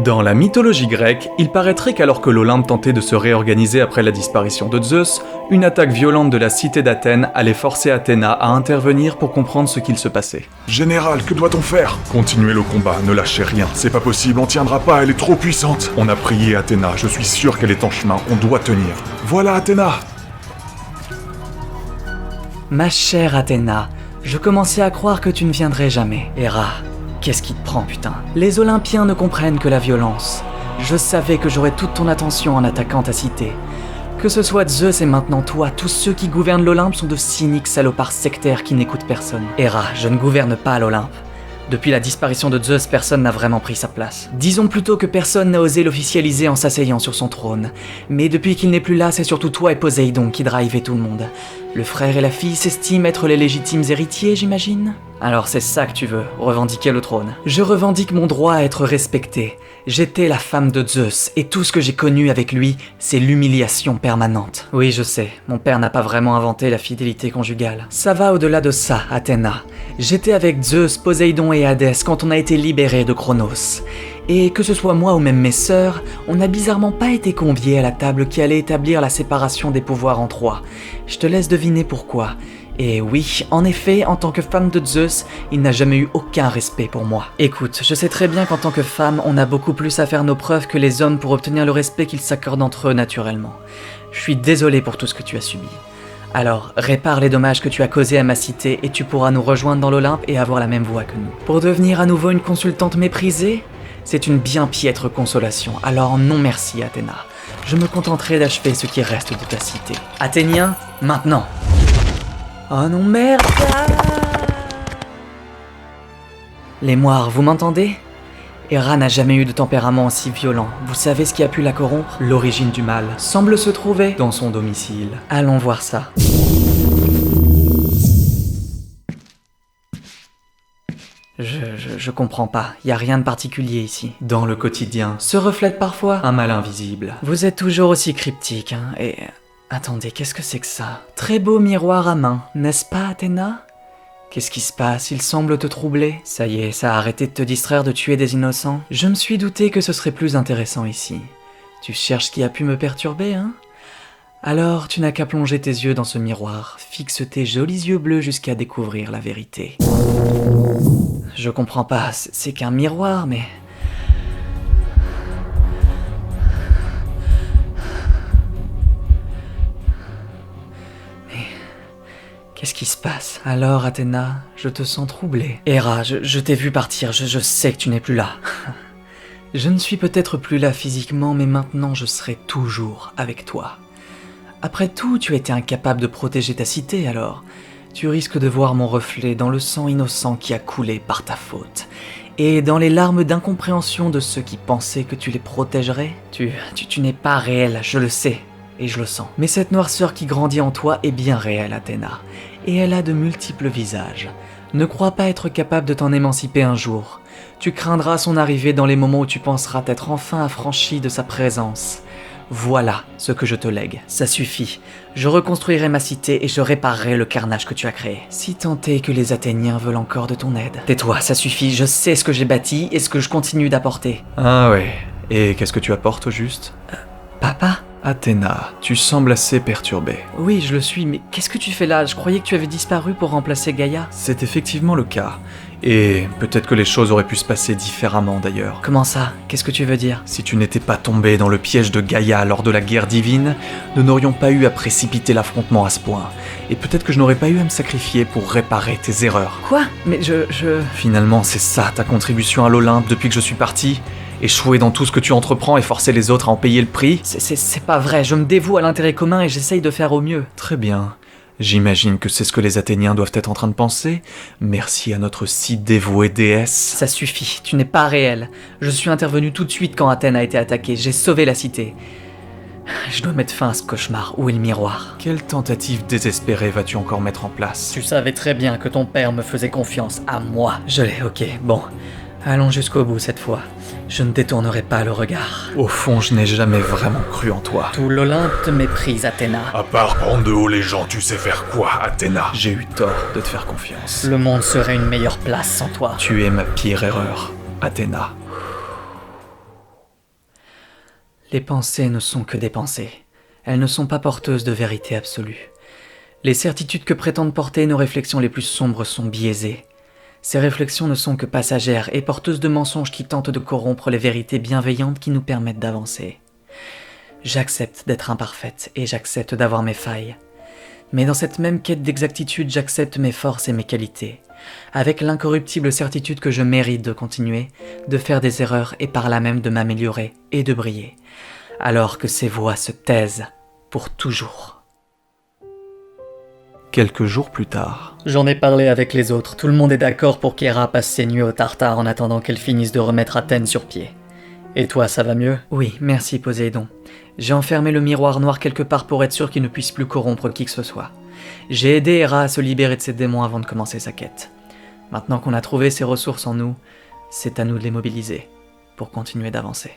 Dans la mythologie grecque, il paraîtrait qu'alors que l'Olympe tentait de se réorganiser après la disparition de Zeus, une attaque violente de la cité d'Athènes allait forcer Athéna à intervenir pour comprendre ce qu'il se passait. Général, que doit-on faire? Continuez le combat, ne lâchez rien. C'est pas possible, on tiendra pas, elle est trop puissante. On a prié Athéna, je suis sûr qu'elle est en chemin, on doit tenir. Voilà Athéna! Ma chère Athéna, je commençais à croire que tu ne viendrais jamais. Héra, qu'est-ce qui te prend, putain? Les Olympiens ne comprennent que la violence. Je savais que j'aurais toute ton attention en attaquant ta cité. Que ce soit Zeus et maintenant toi, tous ceux qui gouvernent l'Olympe sont de cyniques salopards sectaires qui n'écoutent personne. Héra, je ne gouverne pas l'Olympe. Depuis la disparition de Zeus, personne n'a vraiment pris sa place. Disons plutôt que personne n'a osé l'officialiser en s'asseyant sur son trône. Mais depuis qu'il n'est plus là, c'est surtout toi et Poséidon qui drivez tout le monde. Le frère et la fille s'estiment être les légitimes héritiers, j'imagine? Alors c'est ça que tu veux, revendiquer le trône. Je revendique mon droit à être respecté. J'étais la femme de Zeus, et tout ce que j'ai connu avec lui, c'est l'humiliation permanente. Oui, je sais, mon père n'a pas vraiment inventé la fidélité conjugale. Ça va au-delà de ça, Athéna. J'étais avec Zeus, Poséidon et Hadès quand on a été libérés de Cronos. Et que ce soit moi ou même mes sœurs, on n'a bizarrement pas été conviés à la table qui allait établir la séparation des pouvoirs en trois. Je te laisse deviner pourquoi. Et oui, en effet, en tant que femme de Zeus, il n'a jamais eu aucun respect pour moi. Écoute, je sais très bien qu'en tant que femme, on a beaucoup plus à faire nos preuves que les hommes pour obtenir le respect qu'ils s'accordent entre eux naturellement. Je suis désolé pour tout ce que tu as subi. Alors, répare les dommages que tu as causés à ma cité et tu pourras nous rejoindre dans l'Olympe et avoir la même voix que nous. Pour devenir à nouveau une consultante méprisée? C'est une bien piètre consolation, alors non merci Athéna. Je me contenterai d'achever ce qui reste de ta cité. Athéniens, maintenant! Oh non merde! Les moires, vous m'entendez? Héra n'a jamais eu de tempérament aussi violent. Vous savez ce qui a pu la corrompre? L'origine du mal semble se trouver dans son domicile. Allons voir ça. Je comprends pas, y a rien de particulier ici. Dans le quotidien, se reflète parfois un mal invisible. Vous êtes toujours aussi cryptique, hein, et... Attendez, qu'est-ce que c'est que ça? Très beau miroir à main, n'est-ce pas Athéna? Qu'est-ce qui se passe? Il semble te troubler. Ça y est, ça a arrêté de te distraire de tuer des innocents. Je me suis douté que ce serait plus intéressant ici. Tu cherches ce qui a pu me perturber, hein? Alors, tu n'as qu'à plonger tes yeux dans ce miroir. Fixe tes jolis yeux bleus jusqu'à découvrir la vérité. Je comprends pas, c'est qu'un miroir, mais... Qu'est-ce qui se passe? Alors, Athéna, je te sens troublée. Héra, je t'ai vu partir, je sais que tu n'es plus là. Je ne suis peut-être plus là physiquement, mais maintenant je serai toujours avec toi. Après tout, tu étais incapable de protéger ta cité, alors tu risques de voir mon reflet dans le sang innocent qui a coulé par ta faute. Et dans les larmes d'incompréhension de ceux qui pensaient que tu les protégerais. Tu n'es pas réel, je le sais. Et je le sens. Mais cette noirceur qui grandit en toi est bien réelle, Athéna. Et elle a de multiples visages. Ne crois pas être capable de t'en émanciper un jour. Tu craindras son arrivée dans les moments où tu penseras t'être enfin affranchi de sa présence. Voilà ce que je te lègue. Ça suffit. Je reconstruirai ma cité et je réparerai le carnage que tu as créé. Si tant est que les Athéniens veulent encore de ton aide. Tais-toi, ça suffit. Je sais ce que j'ai bâti et ce que je continue d'apporter. Ah ouais. Et qu'est-ce que tu apportes au juste? Papa? Athéna, tu sembles assez perturbée. Oui, je le suis, mais qu'est-ce que tu fais là? Je croyais que tu avais disparu pour remplacer Gaïa. C'est effectivement le cas. Et peut-être que les choses auraient pu se passer différemment d'ailleurs. Comment ça? Qu'est-ce que tu veux dire? Si tu n'étais pas tombé dans le piège de Gaïa lors de la guerre divine, nous n'aurions pas eu à précipiter l'affrontement à ce point. Et peut-être que je n'aurais pas eu à me sacrifier pour réparer tes erreurs. Quoi? Mais je... Finalement, c'est ça ta contribution à l'Olympe depuis que je suis parti? Échouer dans tout ce que tu entreprends et forcer les autres à en payer le prix? C'est pas vrai, je me dévoue à l'intérêt commun et j'essaye de faire au mieux. Très bien. J'imagine que c'est ce que les Athéniens doivent être en train de penser. Merci à notre si dévouée déesse. Ça suffit, tu n'es pas réel. Je suis intervenu tout de suite quand Athènes a été attaquée, j'ai sauvé la cité. Je dois mettre fin à ce cauchemar, où est le miroir? Quelle tentative désespérée vas-tu encore mettre en place? Tu savais très bien que ton père me faisait confiance, à moi. Je l'ai, ok, bon. Allons jusqu'au bout cette fois. Je ne détournerai pas le regard. Au fond, je n'ai jamais vraiment cru en toi. Tout l'Olympe te méprise, Athéna. À part prendre de haut les gens, tu sais faire quoi, Athéna? J'ai eu tort de te faire confiance. Le monde serait une meilleure place sans toi. Tu es ma pire erreur, Athéna. Les pensées ne sont que des pensées. Elles ne sont pas porteuses de vérité absolue. Les certitudes que prétendent porter nos réflexions les plus sombres sont biaisées. Ces réflexions ne sont que passagères et porteuses de mensonges qui tentent de corrompre les vérités bienveillantes qui nous permettent d'avancer. J'accepte d'être imparfaite et j'accepte d'avoir mes failles. Mais dans cette même quête d'exactitude, j'accepte mes forces et mes qualités, avec l'incorruptible certitude que je mérite de continuer, de faire des erreurs et par là même de m'améliorer et de briller, alors que ces voix se taisent pour toujours. Quelques jours plus tard, J'en ai parlé avec les autres, tout le monde est d'accord pour qu'Hera passe ses nuits au Tartare en attendant qu'elle finisse de remettre Athènes sur pied. Et toi, ça va mieux ? Oui, merci Poséidon. J'ai enfermé le miroir noir quelque part pour être sûr qu'il ne puisse plus corrompre qui que ce soit. J'ai aidé Hera à se libérer de ses démons avant de commencer sa quête. Maintenant qu'on a trouvé ses ressources en nous, c'est à nous de les mobiliser pour continuer d'avancer.